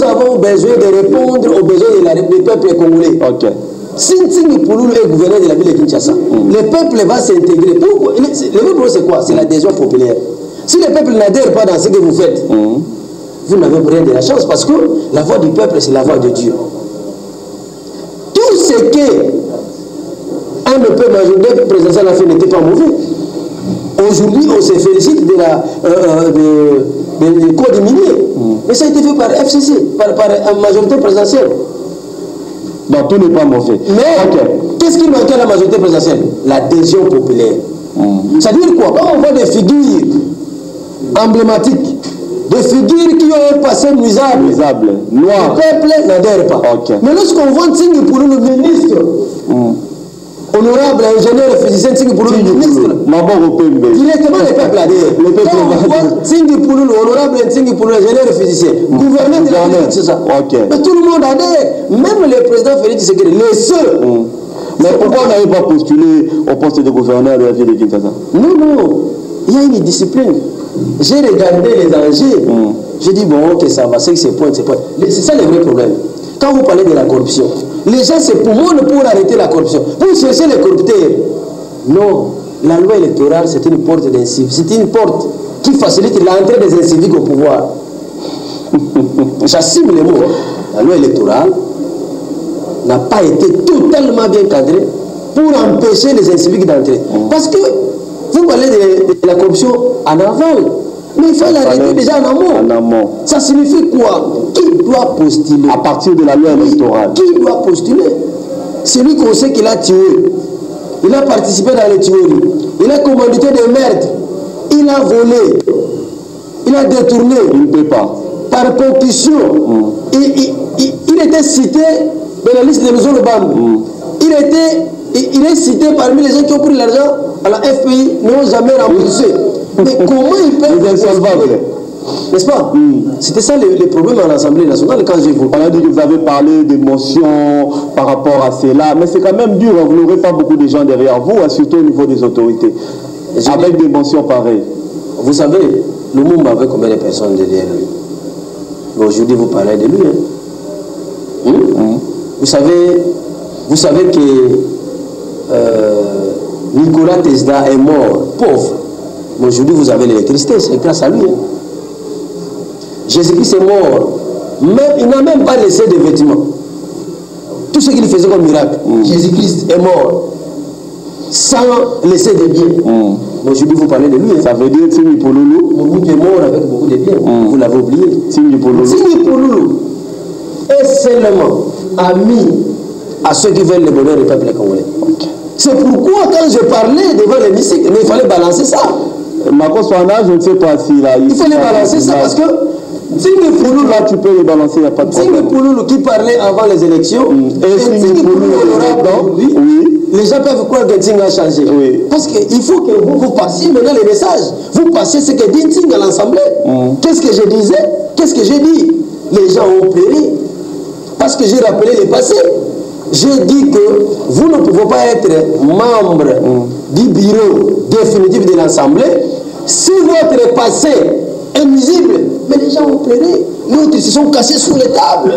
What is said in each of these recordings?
avons besoin de répondre aux besoins du peuple congolais. Ok. Si Ntingi Pouloulou est gouverneur de la ville de Kinshasa, le peuple va s'intégrer. Pourquoi? Le peuple, c'est quoi? C'est l'adhésion populaire. Si le peuple n'adhère pas dans ce que vous faites, vous n'avez rien de la chance, parce que la voix du peuple, c'est la voix de Dieu. Tout ce que un peu majoritaire présidentiel a fait n'était pas mauvais. Aujourd'hui, on se félicite de la code minier. Mais ça a été fait par FCC, par une majorité présidentielle. Donc tout n'est pas mauvais. Mais qu'est-ce qui manquait à la majorité présidentielle? L'adhésion populaire. C'est-à-dire quoi? Quand on voit des figures emblématiques, des figures qui ont un passé nuisable, noir, le peuple n'adhère pas. Mais lorsqu'on voit Ntingi Pouloulou, le ministre, honorable ingénieur physicien Ntingi Pouloulou, ministre, directement le peuple adhère. Quand on voit Ntingi Pouloulou, honorable Ntingi Pouloulou, ingénieur physicien, gouverneur de la ville, c'est ça. Mais tout le monde adhère. Même le président Félix Tshisekedi, les seuls. Mais pourquoi on n'avait pas postulé au poste de gouverneur de la ville de Kinshasa? Non, il y a une discipline. J'ai regardé les enjeux. J'ai dit, bon, ok, ça va, c'est que c'est point. C'est ça le vrai problème. Quand vous parlez de la corruption, les gens se poumonnent pour arrêter la corruption, pour chercher les corrupteurs. Non, la loi électorale, c'est une porte d'incivique. C'est une porte qui facilite l'entrée des inciviques au pouvoir. J'assume les mots. La loi électorale n'a pas été totalement bien cadrée pour empêcher les inciviques d'entrer. Parce que vous parlez de la corruption en aval, mais il faut l'arrêter déjà en amont. Ça signifie quoi? Qui doit postuler? À partir de la loi électorale. Qui doit postuler? Celui qu'on sait qu'il a tué. Il a participé dans les tueries. Il a commandité des meurtres. Il a volé. Il a détourné. Il ne peut pas. Par concussion. Il était cité dans la liste des maisons de Bambou. Il est cité parmi les gens qui ont pris l'argent à la FPI, n'ont jamais remboursé. Mais comment il peut être insolvable? N'est-ce pas? C'était ça le problème à l'Assemblée nationale quand j'ai voté. On a dit que vous avez parlé d'émotions par rapport à cela, mais c'est quand même dur, vous n'aurez pas beaucoup de gens derrière vous, surtout au niveau des autorités, avec des émotions pareilles. Vous savez, le monde avait combien de personnes derrière lui? Bon, aujourd'hui, vous parlez de lui. Vous savez que Nicolas Tesla est mort, pauvre. Mais aujourd'hui, vous avez l'électricité, c'est grâce à lui. Jésus-Christ est mort. Il n'a même pas laissé de vêtements. Tout ce qu'il faisait comme miracle, Jésus-Christ est mort sans laisser de biens. Mais aujourd'hui, vous parlez de lui. Ça veut dire Ntingi Pouloulou. Beaucoup est mort avec beaucoup de biens. Vous l'avez oublié. Ntingi Pouloulou est seulement ami à ceux qui veulent le bonheur du peuple congolais. C'est pourquoi quand je parlais devant l'hémicycle, mais il fallait balancer ça. Je ne sais pas si là. Il fallait balancer ça parce que Ntingi Pouloulou, là tu peux le balancer, il n'y a pas de problème. Ntingi Pouloulou qui parlait avant les élections, et Ntingi Pouloulou aujourd'hui, les gens peuvent croire que Ntingi a changé. Parce qu'il faut que vous passiez maintenant les messages. Vous passiez ce que dit Ntingi à l'Assemblée. Qu'est-ce que je disais? Qu'est-ce que j'ai dit? Les gens ont pleuré. Parce que j'ai rappelé le passé. J'ai dit que vous ne pouvez pas être membre du bureau définitif de l'Assemblée si votre passé est nuisible. Mais les gens ont pleuré. L'autre, ils se sont cassés sous les tables.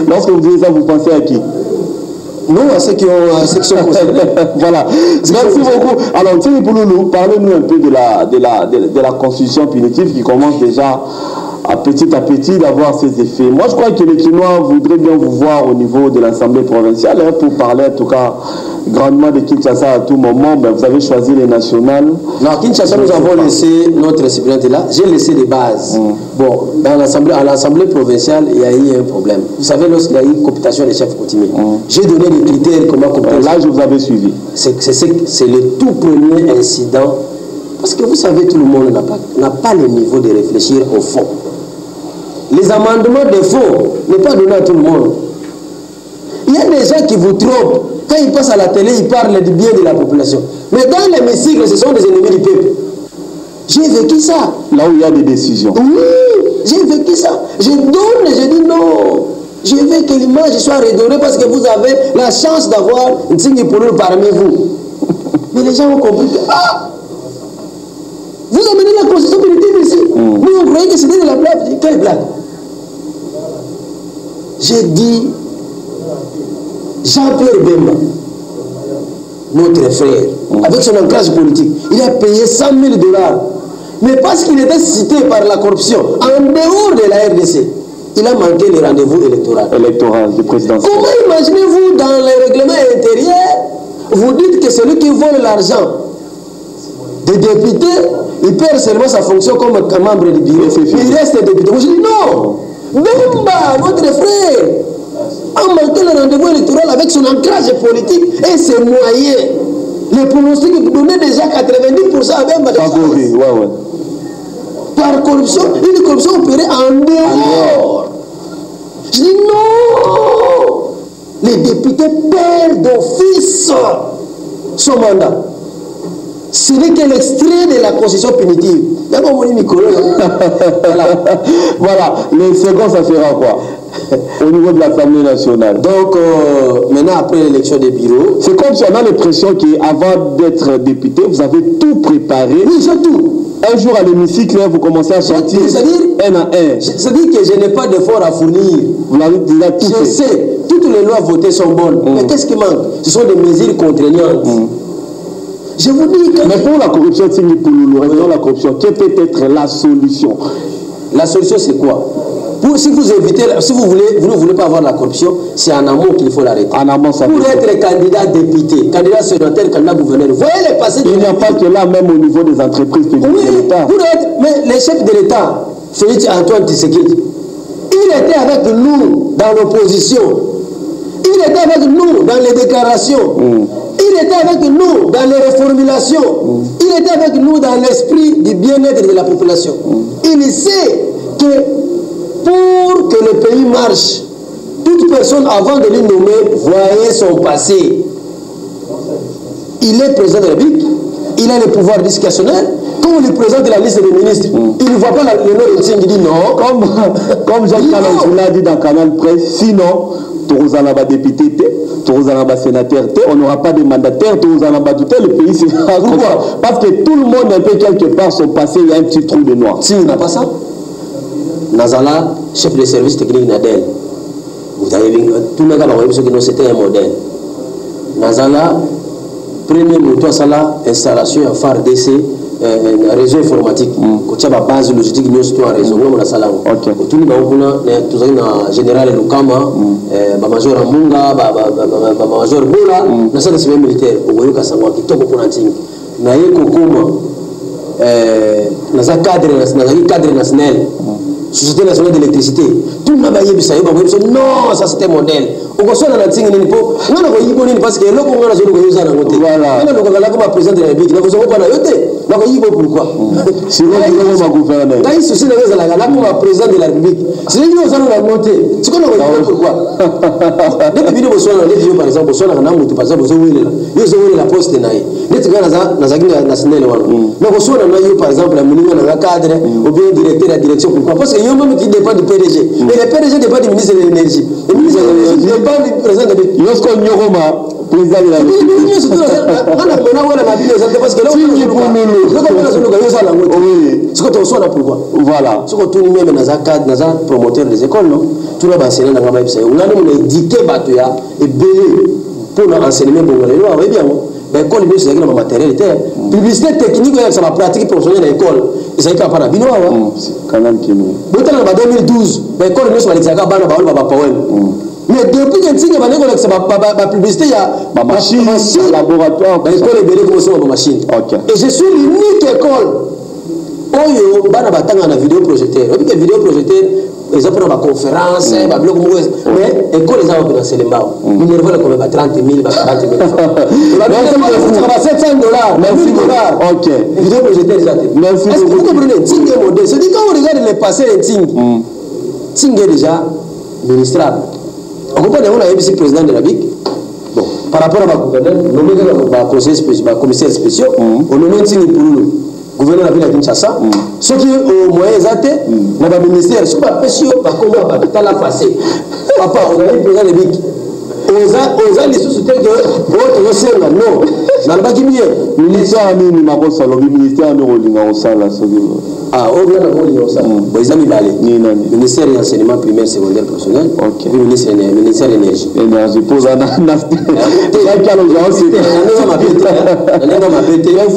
Lorsque vous dites ça, vous pensez à qui? Non, à ceux qui sont concernés. Voilà. Merci beaucoup. Alors, Ntingi Pouloulou, parlez-nous un peu de la constitution punitive qui commence déjà à petit d'avoir ses effets. Moi, je crois que les Kinois voudraient bien vous voir au niveau de l'Assemblée provinciale pour parler, en tout cas, grandement de Kinshasa à tout moment. Ben, vous avez choisi les nationales. Non, Kinshasa, nous avons laissé notre récipiente là. J'ai laissé des bases. Bon, à l'Assemblée provinciale, il y a eu un problème. Vous savez, lorsqu'il y a eu cooptation des chefs coutumiers, j'ai donné des critères comment coopter. Là, je vous avais suivi. C'est le tout premier incident. Parce que vous savez, tout le monde n'a pas le niveau de réfléchir au fond. Les amendements de fond n'est pas donné à tout le monde. Il y a des gens qui vous trompent. Quand ils passent à la télé, ils parlent du bien de la population. Mais dans l'hémicycle, ce sont des ennemis du peuple. J'ai vécu ça. Là où il y a des décisions. Oui, j'ai vécu ça. Je donne, je dis non. Je veux que l'image soit redorée parce que vous avez la chance d'avoir Ntingi Pouloulou parmi vous. Mais les gens ont compris que vous amenez la constitution punitive ici. Nous, on croyait que c'était de la blague. Quelle blague? J'ai dit, Jean-Pierre Bemba, notre frère, avec son ancrage politique, il a payé 100 000 $. Mais parce qu'il était cité par la corruption, en dehors de la RDC, il a manqué le rendez-vous électoral du président. Comment imaginez-vous dans les règlements intérieurs, vous dites que celui qui vole l'argent des députés, il perd seulement sa fonction comme membre du bureau. Il reste député. Vous dites non, Bemba, notre frère, a manqué le rendez-vous électoral avec son ancrage politique et ses moyens. Les pronostics donnaient déjà 90% à Bemba. Par corruption, une corruption opérée en dehors. Je dis non. Les députés perdent d'office son mandat. Ce n'est que l'extrait de la constitution punitive. Il y a mon micro. Voilà, le second, ça sera quoi? Au niveau de l'Assemblée nationale. Donc, maintenant, après l'élection des bureaux. C'est comme si on a l'impression qu'avant d'être député, vous avez tout préparé. Oui, j'ai tout. Un jour à l'hémicycle, vous commencez à sortir un à un. C'est-à-dire que je n'ai pas d'effort à fournir. Vous l'avez déjà tout fait. Je sais, toutes les lois votées sont bonnes. Mais qu'est-ce qui manque? Ce sont des mesures contraignantes. Je vous dis que... Mais pour la corruption, la corruption, quelle peut être la solution? La solution, c'est quoi? Si vous évitez, si vous ne voulez pas avoir la corruption, c'est en amont qu'il faut l'arrêter. En amont, ça pour être candidat député, candidat sénateur, candidat gouverneur, voyez les passés. Il n'y a pas que là, même au niveau des entreprises publiques de l'État. Mais les chefs de l'État, Félix Antoine Tshisekedi, il était avec nous dans l'opposition. Il était avec nous dans les déclarations. Il était avec nous dans les reformulations. Il était avec nous dans l'esprit du bien-être de la population. Il sait que pour que le pays marche, toute personne avant de lui nommer voyait son passé. Il est président de la République, il a le pouvoir discrétionnaire. Quand on lui présente la liste des ministres, il ne voit pas le nom de Tsing, il dit non. Comme Jacques Kalonzo l'a dit dans Canal Presse, sinon, Torozanaba député, Torozanaba sénateur, on n'aura pas de mandataire, Torozanaba tout le pays sera. Pourquoi? Parce que tout le monde un peu quelque part son passé, il y a un petit trou de noir. Si on n'a pas ça, Nazala, chef de service technique Nadel, vous avez vu, tout le monde a vu que c'était un modèle. Nazala, premier moto à la installation à phare DC, réseau informatique. Quand il y a base logistique, nous sommes en réseau, nous sommes en tout le monde, général Lukama, major Ambunga, major Bola, nous sommes des militaires. Au Goyo Kasangwa, qui tombe pour Nanting. Naye Kokoma, cadre national. Société nationale d'électricité. Tout le monde a dit non, ça c'était modèle. On soit dans la tingue, on a dit parce que l'eau qu'on a zone de la montée. Voilà. On a comme président de la République. Nous avons pas noté. On a dit pourquoi. Sinon, nous avons gouverné. Quand il se souvient de la comme président de la République, c'est lui qui nous a monté. C'est qu'on a dit pourquoi. Depuis que vous avez dit par exemple, vous avez dit par exemple, vous avez la poste de Naï. Vous avez dit national. Mais vous avez par exemple la minimum dans le cadre ou bien directeur de la direction. Pourquoi? Parce que il y a même qui dépend du PDG. Et le PDG dépend du ministre de l'énergie. Le ministre de l'énergie dépend du président de l'énergie. Lorsqu'on y aura président de la République. Parce que là, voilà. Ce que tout le monde est promoteur des écoles, non? Tout le monde est enseigné dans la Bible. On a édité Batoya et belé pour l'enseignement congolais. Oui, bien. L'école, c'est un matériel. Publicité technique, c'est la pratique professionnelle de l'école. Et ça, il n'y a pas de binois. Quand même, qui nous. En 2012, l'école, c'est mais depuis que tu as la publicité, il y a ma machine, laboratoire, l'école est belle comme ma machine. Et je suis l'unique école. Oyo, bana batanga na vidéo projecteur. Et puis vidéo projecteur, ils ont pris ma conférence, ma blog, mais l'école les a dans Selembao. Minerva le comme 30 000, 40 000 francs. C'est 700 $, merci $. OK. Vidéo projecteur, merci. Est-ce que vous comprenez? Ting est modèle. C'est-à-dire quand on regarde les passés de Ting, Ting est déjà ministrable. On comprend qu'on a ici président de la BIC. Bon, par rapport à ma gouverneur, nommé commissaire spécial, on nomme Ting pour nous. Gouverneur de la ville de Kinshasa, ceux qui au moyen exacté, dans le ministère, ce qu'on a fait sur par contre, on a passé. Papa, on a eu président de BIC. oza lisusu te que tozosenga non nalobaki bien ministère nini makosa lobi ministère nini kolinga kosala soki oyo na kolinga kosala bon eza mibale ministère ya enseignement primaire secondaire professionnel puis ministère énergie poza merci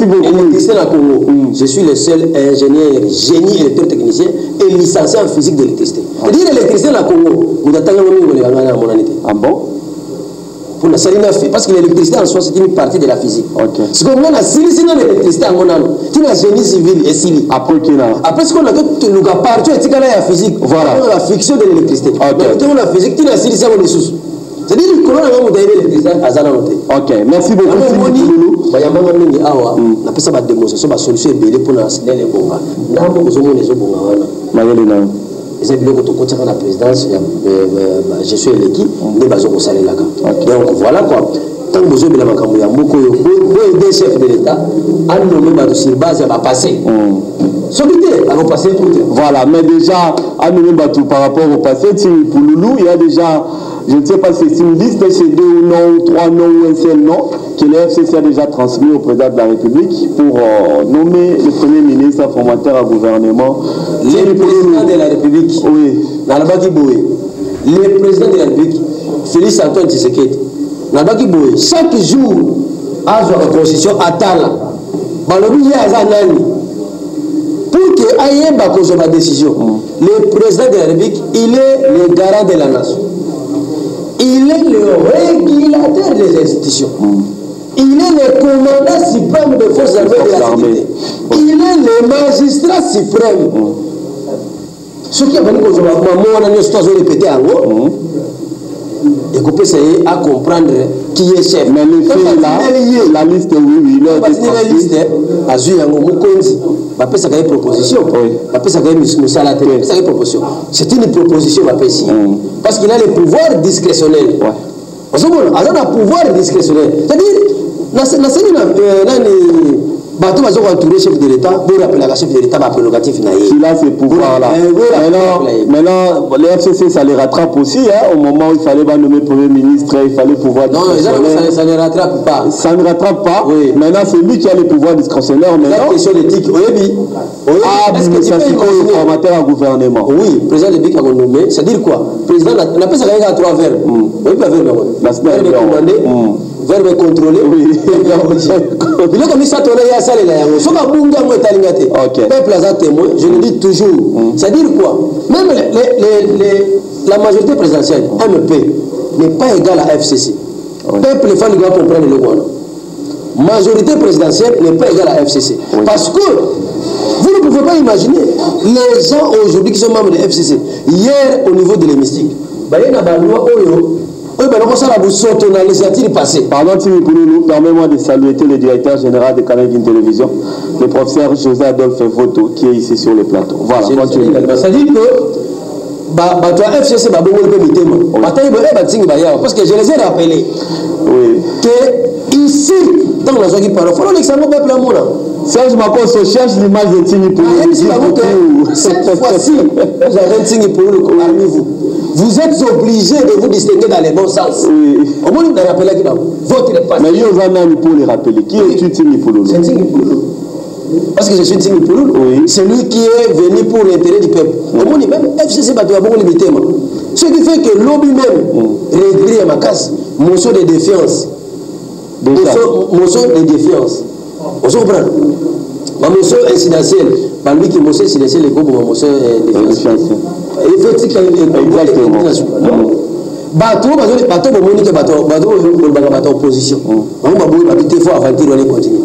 beaucoup na Congo je suis le seul ingénieur génie électrotechnicien et licencié en physique d'électricité c'est-à-dire l'électricité na Congo mutatanga ngoni ngolanga na monanité ah bon pour la saline fait parce que l'électricité en soi c'est une partie de la physique. OK. Ce qu'on a sinon l'électricité en monano, tu as génie civil et civil. Après ce qu'on a que nous a partout et tu as la physique. Voilà. La fiction de l'électricité. OK. Tu as la physique, tu as silicé mon sous. C'est-à-dire que l'on a vraiment l'électricité à Zana noté. OK. Merci beaucoup. Bah y a maman mingi awa, na pesa ba démonstration ba solution est belé pour na les bomba. Na mo ko zomo les bomba wana. Mayele na. C'est bien que tu continues la présidence, je suis l'équipe, des bases au salaire là. Donc voilà quoi. Tant que vous avez la macabre, il y a beaucoup de chefs de l'État à nommer sur base à passer. À vos passés. Voilà, mais déjà, à nommer par rapport au passé, pour Loulou, il y a déjà, je ne sais pas si c'est une liste, c'est 2 noms, 3 noms ou un seul nom que le FCC a déjà transmis au président de la République pour nommer le premier ministre formateur à gouvernement. Le président de la République, oui. Le président de la République, Félix Antoine Tshisekedi, chaque jour, à la constitution, à Tala, pour que aille ma décision, le président de la République, il est le garant de la nation. Il est le régulateur des institutions. Il est le commandant suprême des forces armées de la sécurité. Il est le magistrat suprême. Ce qui a venu qu'on a répété en haut, et qu'on peut essayer à comprendre qui est chef. Mais le fait là, la liste, oui, la liste, à Zuyango Mukonzi, ça a une proposition. Ça a une proposition. C'est une proposition, parce qu'il a le pouvoir discrétionnel. Il a le pouvoir discrétionnel. C'est-à-dire, bateau va entourer chef de l'État pour rappeler la chef de l'État prérogatif. Il a ce pouvoir-là. Maintenant, les FCC, ça les rattrape aussi. Au moment où il fallait nommer Premier ministre, il fallait pouvoir discrétionnaire. Non, ça ne rattrape pas. Ça ne rattrape pas. Oui. Maintenant, c'est lui qui a le pouvoir discrétionnaire. La question d'éthique. Est-ce que tu peux imaginer formateur à gouvernement? Oui, président de BIC a nommé. C'est-à-dire quoi? Président, on appelle ça à 3 verbes. Oui, pas verbe. Verbe commandé, verbe contrôlé. Oui. Il est comme ça, peuple a témoin, je le dis toujours. C'est-à-dire quoi? Même la majorité présidentielle, MP, n'est pas égale à FCC. Peuple, les femmes doivent comprendre le monde. Majorité présidentielle n'est pas égale à FCC. Parce que vous ne pouvez pas imaginer les gens aujourd'hui qui sont membres de FCC. Hier, au niveau de l'hémicycle, il y a une loi Pardon, permets-moi de saluer le directeur général de Canadian Télévision, le professeur José Adolphe Voto, qui est ici sur le plateau. Voilà, continue. C'est-à-dire que FCC parce que je les ai rappelés que ici, dans la zone qui parle, il faut l'examen peuple amour. Serge Makosso cherche l'image de Tigny pour cette fois-ci, vous avez un Tigny pour parmi vous. Vous êtes obligé de vous distinguer dans les bons sens. Au moins, vous avez rappelé qui votre passé. Mais il y a un homme pour les rappeler. Qui est Tigny Pouloulou? C'est Tigny Pouloulou. Parce que je suis Tigny Pouloulou. C'est lui qui est venu pour l'intérêt du peuple. Au moins, même FCC va beaucoup limiter. Ce qui fait que l'objet même réglé à ma casse, motion de défiance. Motion de défiance. On se comprend. Ma motion incidentielle, par lui qui est motion incidentielle, les groupes, ma motion de défiance. Exactement. Bateau, opposition. On continue.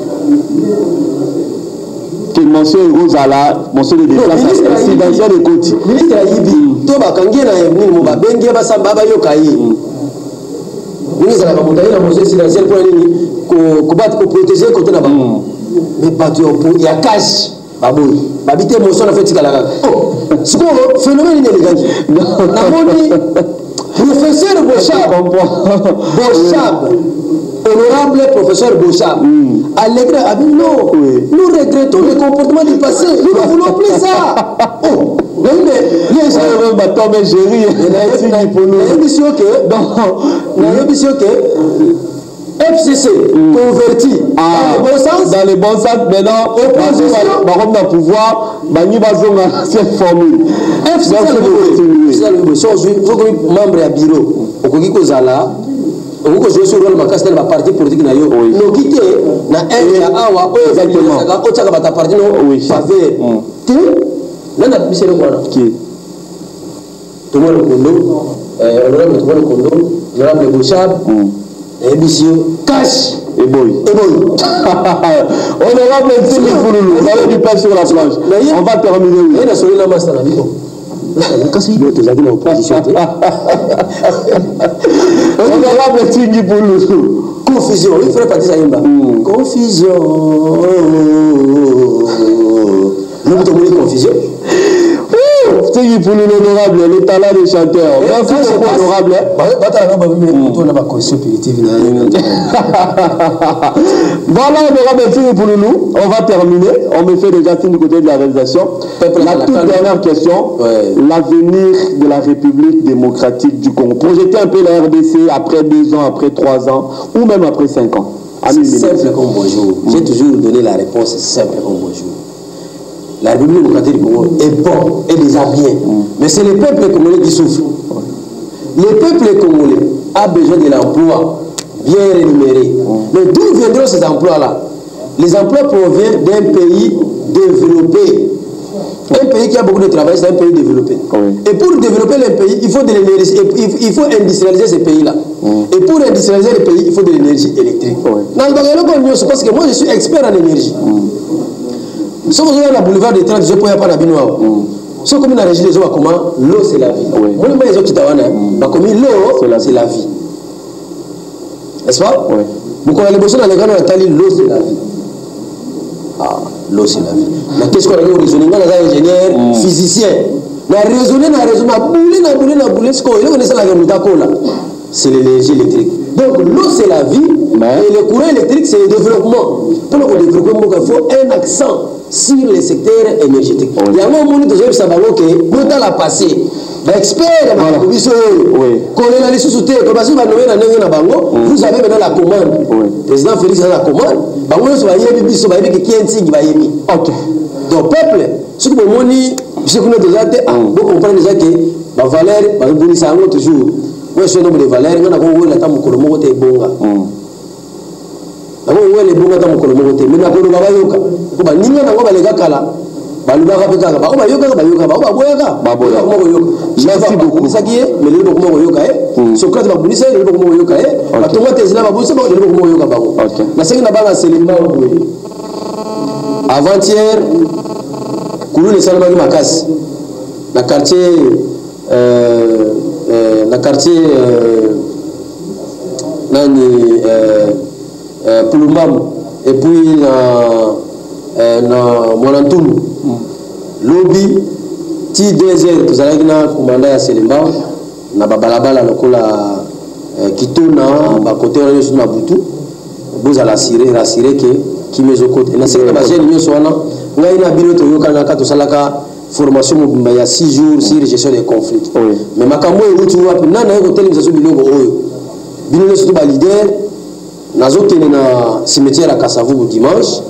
Quelle mention Rosala, mention de défense incidentielle de côté. Ministre Yibi, Toba Kangena, Mouba, Bengue Basamba, Yokayi. Ministre la motion incidentielle pour protéger côté là-bas. Mais bateau, il y a cash. Baboui, babité motion a fait Tikalaga. Oh, ce qu'on phénomène est professeur Bochab, honorable professeur Bochab, Allègre a dit non, nous regrettons le comportement du passé, nous ne voulons plus ça. Oh, mais les même bâton, mais j'ai ri. FCC converti dans le bon sens, maintenant, on va pouvoir, cette formule. FCC, membre à bureau, on peut jouer sur le marquage de la partie politique. Nous quitter na awa exactement au tchaka bata parti no pavé là na bisé le voilà qui tout le monde honorable tout le monde honorable Bouchab et bisio cash et boy honorable Tini Pouloulou on va du pain sur la planche on va terminer et la soirée la master la vie kasi il est déjà en opposition honorable Tini Pouloulou confusion il ferait partie ça yemba confusion nous avons confusion Tini Pouloulou l'honorable le talent des chanteurs merci beaucoup honorable on a ma condition positive voilà honorable Tini Pouloulou on va terminer on me fait déjà signe du côté de la réalisation la toute dernière question l'avenir de la République démocratique du Congo projeter un peu la RDC après 2 ans après 3 ans ou même après 5 ans c'est simple comme bonjour j'ai toujours donné la réponse simple comme bonjour. La République démocratique du Congo est bon, est déjà bien. Mais c'est le peuple congolais qui souffre. Le peuple congolais a besoin de l'emploi bien rémunéré. Mais d'où viendront ces emplois-là? Les emplois proviennent d'un pays développé. Un pays qui a beaucoup de travail, c'est un pays développé. Et pour développer le pays, il faut de l'énergie. Il faut industrialiser ces pays-là. Et pour industrialiser le pays, il faut de l'énergie électrique. Parce que moi, je suis expert en énergie. Si vous avez un boulevard de 30, je ne peux pas la binoire. Si vous avez une région de comment l'eau c'est la vie. Moi, les autres qui l'eau c'est la vie. N'est-ce pas? Vous connaissez les besoins dans les grands l'eau c'est la vie. Ah, l'eau c'est la vie. Mais qu'est-ce qu'on a dit raisonner? On a ingénieur, physicien. On a raisonné, c'est l'énergie électrique. Donc l'eau c'est la vie et le courant électrique c'est le développement. Pour le développement, il faut un accent sur les secteurs énergétiques. Il y a un moment où nous avons la passé. L'expert, vous avez maintenant la commande. Le président Félix a la commande. Donc, peuple, ce que vous avez ce que nous vous comprenez déjà que la valeur, vous toujours. Moi, je suis un homme de valeur, on a vu la table de Kolomo et Bonga. On a vu les Bonga dans Kolomo, mais la Kolomo va yoka. Comme nous n'avons pas les gars là. Baluba Peka, Baoba Yoka, Baoba Boyaga, merci beaucoup. Ça qui est, mais le Bokomo Yoka, Socrate Babulisa, le Bokomo Yoka, la tomate est là, Baboussa, le Bokomo Yoka Babo. La seconde balle, c'est le Mao. Avant-hier, Koulou les Salmani Makas, la quartier. La quartier Pulumam et puis na Monantoum lobby ti 2 heures tozalaki na commandant ya Selemba na babalabala lokola kitona bakote wana nyonso na butu bozala rassuré ke kimezokote na sekta bagene nyonso wana ngai na bino toyokanaka tosalaka formation mobimba ya 6 jours sur gestion des conflits. Mais makambo euti wapi nana yeko television biloko oyo bino nyonso to ba leader nazokende na cimetière ya Kasavubu dimanche